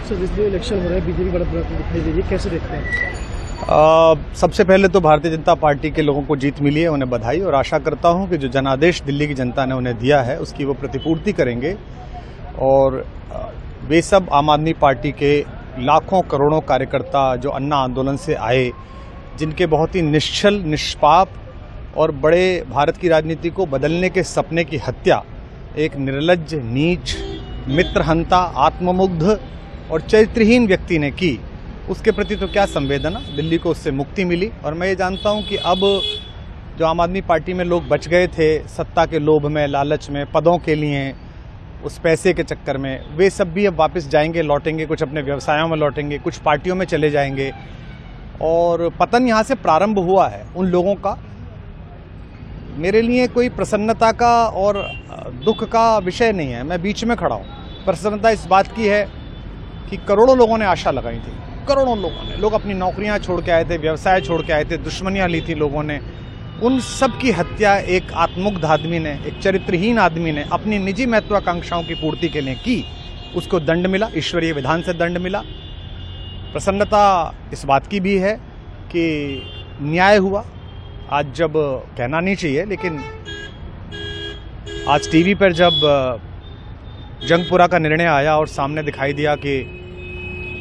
Sir जिस दिन election हो रहा है बीजेपी बड़ा दिखाई दे रही है, कैसे देखते हैं? सबसे पहले तो भारतीय जनता पार्टी के लोगों को जीत मिली है, उन्हें बधाई, और आशा करता हूं कि जो जनादेश दिल्ली की जनता ने उन्हें दिया है उसकी वो प्रतिपूर्ति करेंगे। और वे सब आम आदमी पार्टी के लाखों करोड़ों कार्यकर्ता जो अन्ना आंदोलन से आए, जिनके बहुत ही निश्चल, निष्पाप और बड़े भारत की राजनीति को बदलने के सपने की हत्या एक निर्लज्ज, नीच, मित्रहंता, आत्ममुग्ध और चरित्रहीन व्यक्ति ने की, उसके प्रति तो क्या संवेदना। दिल्ली को उससे मुक्ति मिली। और मैं ये जानता हूं कि अब जो आम आदमी पार्टी में लोग बच गए थे सत्ता के लोभ में, लालच में, पदों के लिए, उस पैसे के चक्कर में, वे सब भी अब वापस जाएंगे, लौटेंगे, कुछ अपने व्यवसायों में लौटेंगे, कुछ पार्टियों में चले जाएंगे। और पतन यहाँ से प्रारंभ हुआ है उन लोगों का। मेरे लिए कोई प्रसन्नता का और दुख का विषय नहीं है, मैं बीच में खड़ा हूँ। प्रसन्नता इस बात की है कि करोड़ों लोगों ने आशा लगाई थी, करोड़ों लोगों ने, लोग अपनी नौकरियां छोड़ के आए थे, व्यवसाय छोड़ के आए थे, दुश्मनियां ली थी लोगों ने, उन सब की हत्या एक आत्ममुग्ध आदमी ने, एक चरित्रहीन आदमी ने अपनी निजी महत्वाकांक्षाओं की पूर्ति के लिए की। उसको दंड मिला, ईश्वरीय विधान से दंड मिला। प्रसन्नता इस बात की भी है कि न्याय हुआ। आज जब कहना नहीं चाहिए, लेकिन आज टीवी पर जब जंगपुरा का निर्णय आया और सामने दिखाई दिया कि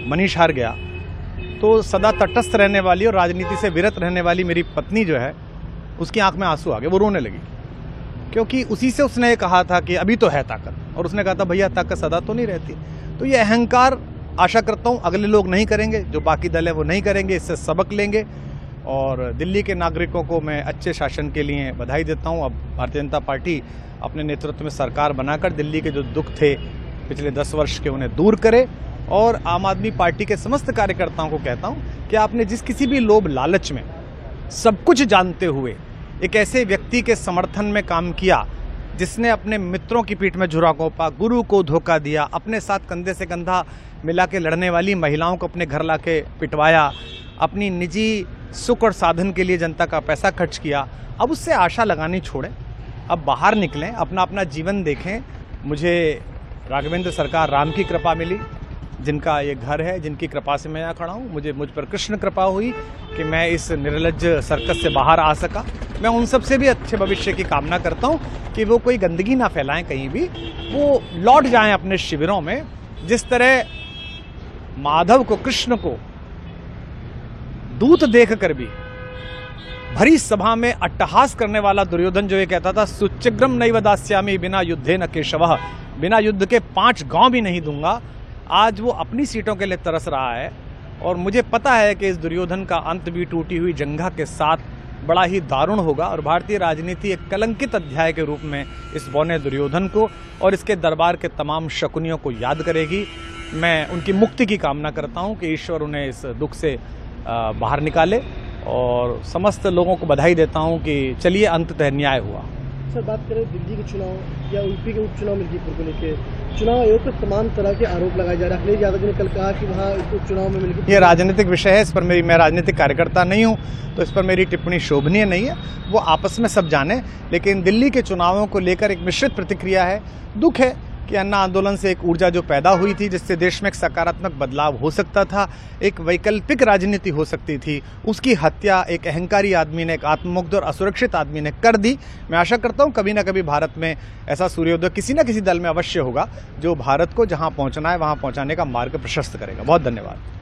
मनीष हार गया, तो सदा तटस्थ रहने वाली और राजनीति से विरत रहने वाली मेरी पत्नी जो है, उसकी आंख में आंसू आ गए, वो रोने लगी। क्योंकि उसी से उसने कहा था कि अभी तो है ताकत, और उसने कहा था भैया ताकत सदा तो नहीं रहती। तो ये अहंकार आशा करता हूँ अगले लोग नहीं करेंगे, जो बाकी दल है वो नहीं करेंगे, इससे सबक लेंगे। और दिल्ली के नागरिकों को मैं अच्छे शासन के लिए बधाई देता हूँ। अब भारतीय जनता पार्टी अपने नेतृत्व में सरकार बनाकर दिल्ली के जो दुख थे पिछले 10 वर्ष के, उन्हें दूर करे। और आम आदमी पार्टी के समस्त कार्यकर्ताओं को कहता हूं कि आपने जिस किसी भी लोभ लालच में, सब कुछ जानते हुए एक ऐसे व्यक्ति के समर्थन में काम किया जिसने अपने मित्रों की पीठ में झुरा घोंपा, गुरु को धोखा दिया, अपने साथ कंधे से कंधा मिला के लड़ने वाली महिलाओं को अपने घर लाके पिटवाया, अपनी निजी सुख और साधन के लिए जनता का पैसा खर्च किया, अब उससे आशा लगानी छोड़ें, अब बाहर निकलें, अपना अपना जीवन देखें। मुझे राघवेंद्र सरकार राम की कृपा मिली, जिनका ये घर है, जिनकी कृपा से मैं यहाँ खड़ा हूँ। मुझ पर कृष्ण कृपा हुई कि मैं इस निर्लज्ज सर्कस से बाहर आ सका। मैं उन सब से भी अच्छे भविष्य की कामना करता हूँ कि वो कोई गंदगी ना फैलाएं कहीं भी, वो लौट जाएं अपने शिविरों में। जिस तरह माधव को, कृष्ण को दूत देख कर भी भरी सभा में अट्टहास करने वाला दुर्योधन जो ये कहता था सुचिग्रम नैव दास्यामि बिना युद्धे न केशवः, बिना युद्ध के 5 गांव भी नहीं दूंगा, आज वो अपनी सीटों के लिए तरस रहा है। और मुझे पता है कि इस दुर्योधन का अंत भी टूटी हुई जंघा के साथ बड़ा ही दारुण होगा, और भारतीय राजनीति एक कलंकित अध्याय के रूप में इस बौने दुर्योधन को और इसके दरबार के तमाम शकुनियों को याद करेगी। मैं उनकी मुक्ति की कामना करता हूं कि ईश्वर उन्हें इस दुख से बाहर निकाले, और समस्त लोगों को बधाई देता हूं कि चलिए अंततः न्याय हुआ। सर बात करें दिल्ली के चुनाव या यूपी के उपचुनाव मिर्जापुर को लेकर, चुनाव आयोग पर तमाम तरह के आरोप लगाए जा रहे हैं। अखिलेश यादव ने कल कहा कि वहाँ उपचुनाव में मिलकर, ये राजनीतिक विषय है, इस पर मैं राजनीतिक कार्यकर्ता नहीं हूँ, तो इस पर मेरी टिप्पणी शोभनीय नहीं है। वो आपस में सब जाने। लेकिन दिल्ली के चुनावों को लेकर एक मिश्रित प्रतिक्रिया है। दुख है कि अन्ना आंदोलन से एक ऊर्जा जो पैदा हुई थी, जिससे देश में एक सकारात्मक बदलाव हो सकता था, एक वैकल्पिक राजनीति हो सकती थी, उसकी हत्या एक अहंकारी आदमी ने, एक आत्ममुग्ध और असुरक्षित आदमी ने कर दी। मैं आशा करता हूं कभी ना कभी भारत में ऐसा सूर्योदय किसी न किसी दल में अवश्य होगा, जो भारत को जहां पहुंचना है वहां पहुंचाने का मार्ग प्रशस्त करेगा। बहुत धन्यवाद।